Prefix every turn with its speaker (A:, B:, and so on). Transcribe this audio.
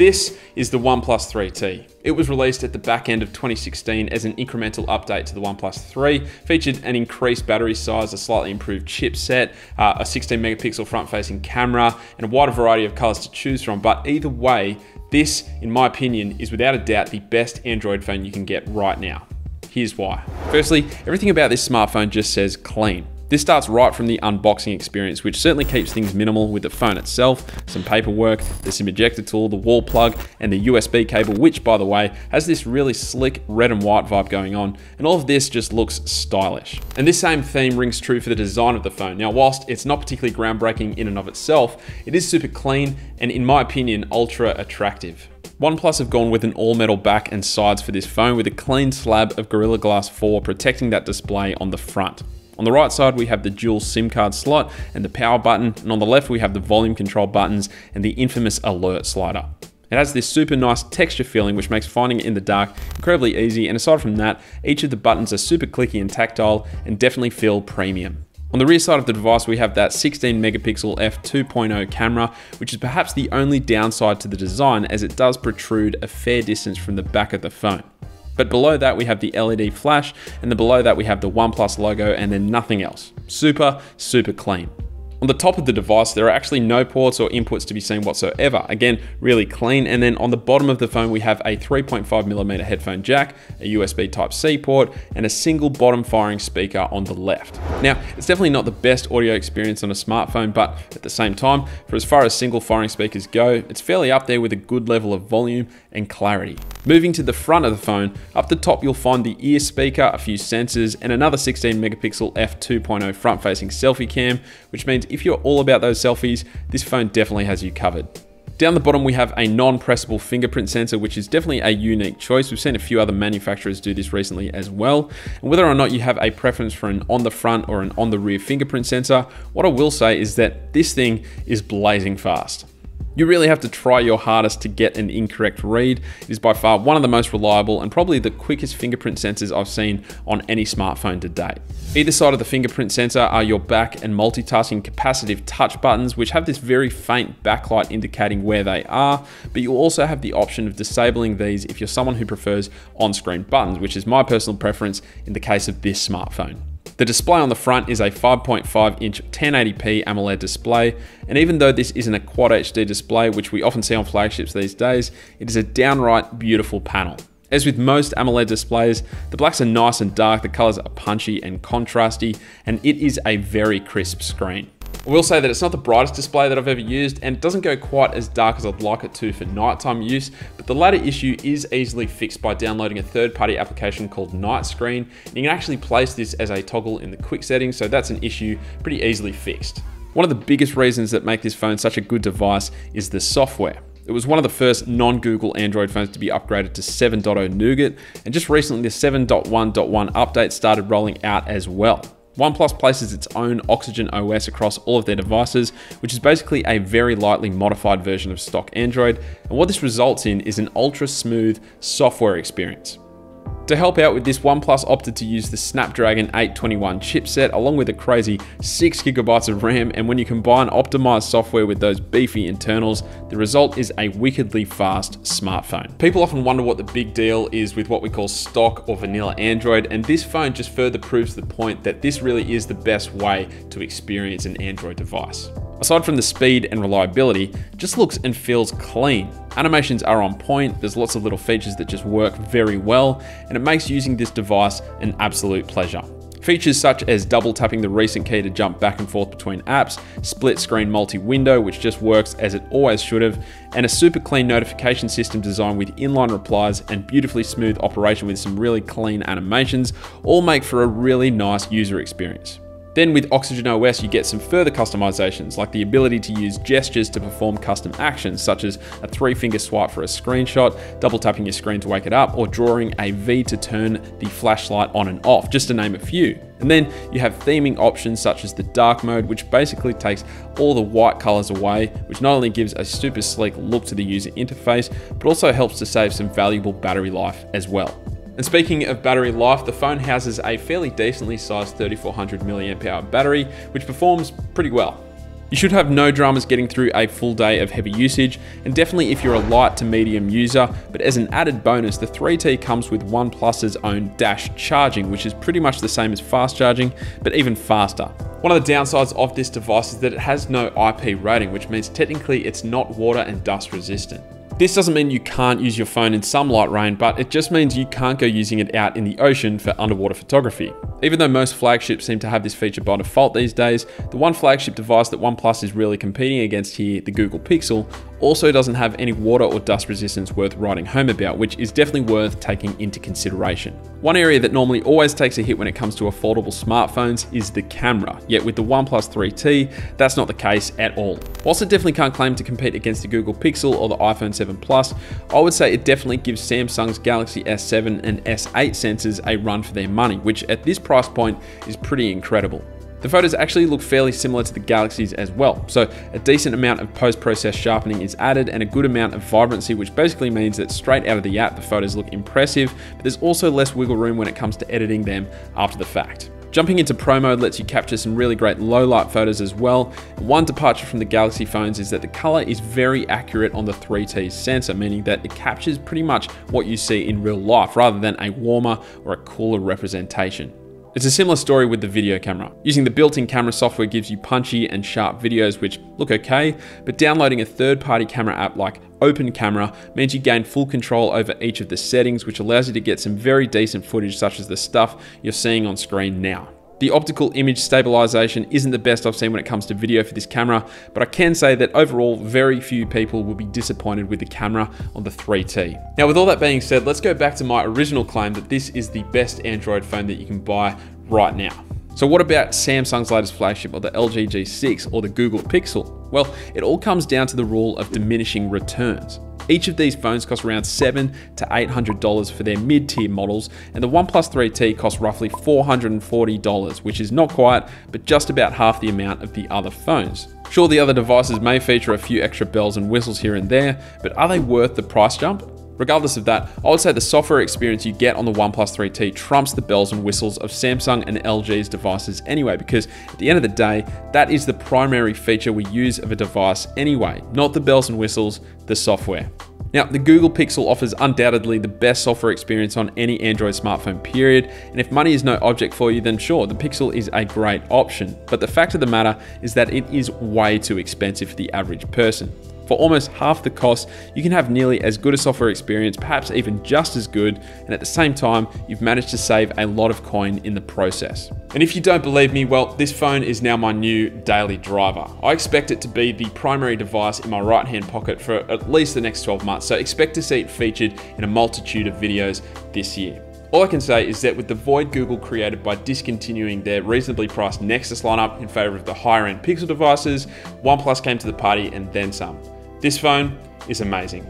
A: This is the OnePlus 3T. It was released at the back end of 2016 as an incremental update to the OnePlus 3, featured an increased battery size, a slightly improved chipset, a 16 megapixel front-facing camera, and a wider variety of colors to choose from. But either way, this, in my opinion, is without a doubt the best Android phone you can get right now. Here's why. Firstly, everything about this smartphone just says clean. This starts right from the unboxing experience, which certainly keeps things minimal with the phone itself, some paperwork, the SIM ejector tool, the wall plug, and the USB cable, which, by the way, has this really slick red and white vibe going on, and all of this just looks stylish. And this same theme rings true for the design of the phone. Now, whilst it's not particularly groundbreaking in and of itself, it is super clean and, in my opinion, ultra attractive. OnePlus have gone with an all-metal back and sides for this phone with a clean slab of Gorilla Glass 4 protecting that display on the front. On the right side, we have the dual SIM card slot and the power button, and on the left, we have the volume control buttons and the infamous alert slider. It has this super nice texture feeling, which makes finding it in the dark incredibly easy, and aside from that, each of the buttons are super clicky and tactile and definitely feel premium. On the rear side of the device, we have that 16 megapixel f2.0 camera, which is perhaps the only downside to the design, as it does protrude a fair distance from the back of the phone. But below that, we have the LED flash, and then below that, we have the OnePlus logo, and then nothing else. Super, super clean. On the top of the device, there are actually no ports or inputs to be seen whatsoever. Again, really clean. And then on the bottom of the phone, we have a 3.5mm headphone jack, a USB Type-C port, and a single bottom firing speaker on the left. Now, it's definitely not the best audio experience on a smartphone, but at the same time, for as far as single firing speakers go, it's fairly up there with a good level of volume and clarity. Moving to the front of the phone, up the top, you'll find the ear speaker, a few sensors, and another 16 megapixel f2.0 front-facing selfie cam, which means if you're all about those selfies, this phone definitely has you covered. Down the bottom, we have a non-pressable fingerprint sensor, which is definitely a unique choice. We've seen a few other manufacturers do this recently as well. And whether or not you have a preference for an on the front or an on the rear fingerprint sensor, what I will say is that this thing is blazing fast. You really have to try your hardest to get an incorrect read. It is by far one of the most reliable and probably the quickest fingerprint sensors I've seen on any smartphone to date. Either side of the fingerprint sensor are your back and multitasking capacitive touch buttons, which have this very faint backlight indicating where they are, but you'll also have the option of disabling these if you're someone who prefers on-screen buttons, which is my personal preference in the case of this smartphone. The display on the front is a 5.5-inch 1080p AMOLED display, and even though this isn't a Quad HD display, which we often see on flagships these days, it is a downright beautiful panel. As with most AMOLED displays, the blacks are nice and dark, the colors are punchy and contrasty, and it is a very crisp screen. I will say that it's not the brightest display that I've ever used, and it doesn't go quite as dark as I'd like it to for nighttime use, but the latter issue is easily fixed by downloading a third-party application called Night Screen, and you can actually place this as a toggle in the quick settings, so that's an issue pretty easily fixed. One of the biggest reasons that make this phone such a good device is the software. It was one of the first non-Google Android phones to be upgraded to 7.0 Nougat, and just recently the 7.1.1 update started rolling out as well. OnePlus places its own Oxygen OS across all of their devices, which is basically a very lightly modified version of stock Android, and what this results in is an ultra smooth software experience. To help out with this, OnePlus opted to use the Snapdragon 821 chipset along with a crazy 6GB of RAM, and when you combine optimized software with those beefy internals, the result is a wickedly fast smartphone. People often wonder what the big deal is with what we call stock or vanilla Android, and this phone just further proves the point that this really is the best way to experience an Android device. Aside from the speed and reliability, it just looks and feels clean. Animations are on point, there's lots of little features that just work very well, and it makes using this device an absolute pleasure. Features such as double tapping the recent key to jump back and forth between apps, split screen multi-window, which just works as it always should have, and a super clean notification system designed with inline replies and beautifully smooth operation with some really clean animations, all make for a really nice user experience. Then with Oxygen OS, you get some further customizations, like the ability to use gestures to perform custom actions, such as a 3-finger swipe for a screenshot, double tapping your screen to wake it up, or drawing a V to turn the flashlight on and off, just to name a few. And then you have theming options such as the dark mode, which basically takes all the white colors away, which not only gives a super sleek look to the user interface, but also helps to save some valuable battery life as well. And speaking of battery life, the phone houses a fairly decently sized 3400 mAh battery, which performs pretty well. You should have no dramas getting through a full day of heavy usage, and definitely if you're a light to medium user, but as an added bonus, the 3T comes with OnePlus's own dash charging, which is pretty much the same as fast charging, but even faster. One of the downsides of this device is that it has no IP rating, which means technically it's not water and dust resistant. This doesn't mean you can't use your phone in some light rain, but it just means you can't go using it out in the ocean for underwater photography. Even though most flagships seem to have this feature by default these days, the one flagship device that OnePlus is really competing against here, the Google Pixel, also doesn't have any water or dust resistance worth writing home about, which is definitely worth taking into consideration. One area that normally always takes a hit when it comes to affordable smartphones is the camera, yet with the OnePlus 3T, that's not the case at all. Whilst it definitely can't claim to compete against the Google Pixel or the iPhone 7 Plus, I would say it definitely gives Samsung's Galaxy S7 and S8 sensors a run for their money, which at this price point is pretty incredible. The photos actually look fairly similar to the Galaxies as well, so a decent amount of post-process sharpening is added and a good amount of vibrancy, which basically means that straight out of the app the photos look impressive, but there's also less wiggle room when it comes to editing them after the fact. Jumping into Pro mode lets you capture some really great low light photos as well. One departure from the Galaxy phones is that the color is very accurate on the 3T's sensor, meaning that it captures pretty much what you see in real life rather than a warmer or a cooler representation. It's a similar story with the video camera. Using the built-in camera software gives you punchy and sharp videos which look okay, but downloading a third-party camera app like Open Camera means you gain full control over each of the settings, which allows you to get some very decent footage such as the stuff you're seeing on screen now. The optical image stabilization isn't the best I've seen when it comes to video for this camera, but I can say that overall, very few people will be disappointed with the camera on the 3T. Now, with all that being said, let's go back to my original claim that this is the best Android phone that you can buy right now. So what about Samsung's latest flagship, or the LG G6, or the Google Pixel? Well, it all comes down to the rule of diminishing returns. Each of these phones costs around $700 to $800 for their mid-tier models, and the OnePlus 3T costs roughly $440, which is not quite, but just about half the amount of the other phones. Sure, the other devices may feature a few extra bells and whistles here and there, but are they worth the price jump? Regardless of that, I would say the software experience you get on the OnePlus 3T trumps the bells and whistles of Samsung and LG's devices anyway, because at the end of the day, that is the primary feature we use of a device anyway, not the bells and whistles, the software. Now, the Google Pixel offers undoubtedly the best software experience on any Android smartphone period, and if money is no object for you, then sure, the Pixel is a great option. But the fact of the matter is that it is way too expensive for the average person. For almost half the cost, you can have nearly as good a software experience, perhaps even just as good, and at the same time, you've managed to save a lot of coin in the process. And if you don't believe me, well, this phone is now my new daily driver. I expect it to be the primary device in my right-hand pocket for at least the next 12 months, so expect to see it featured in a multitude of videos this year. All I can say is that with the void Google created by discontinuing their reasonably priced Nexus lineup in favor of the higher-end Pixel devices, OnePlus came to the party and then some. This phone is amazing.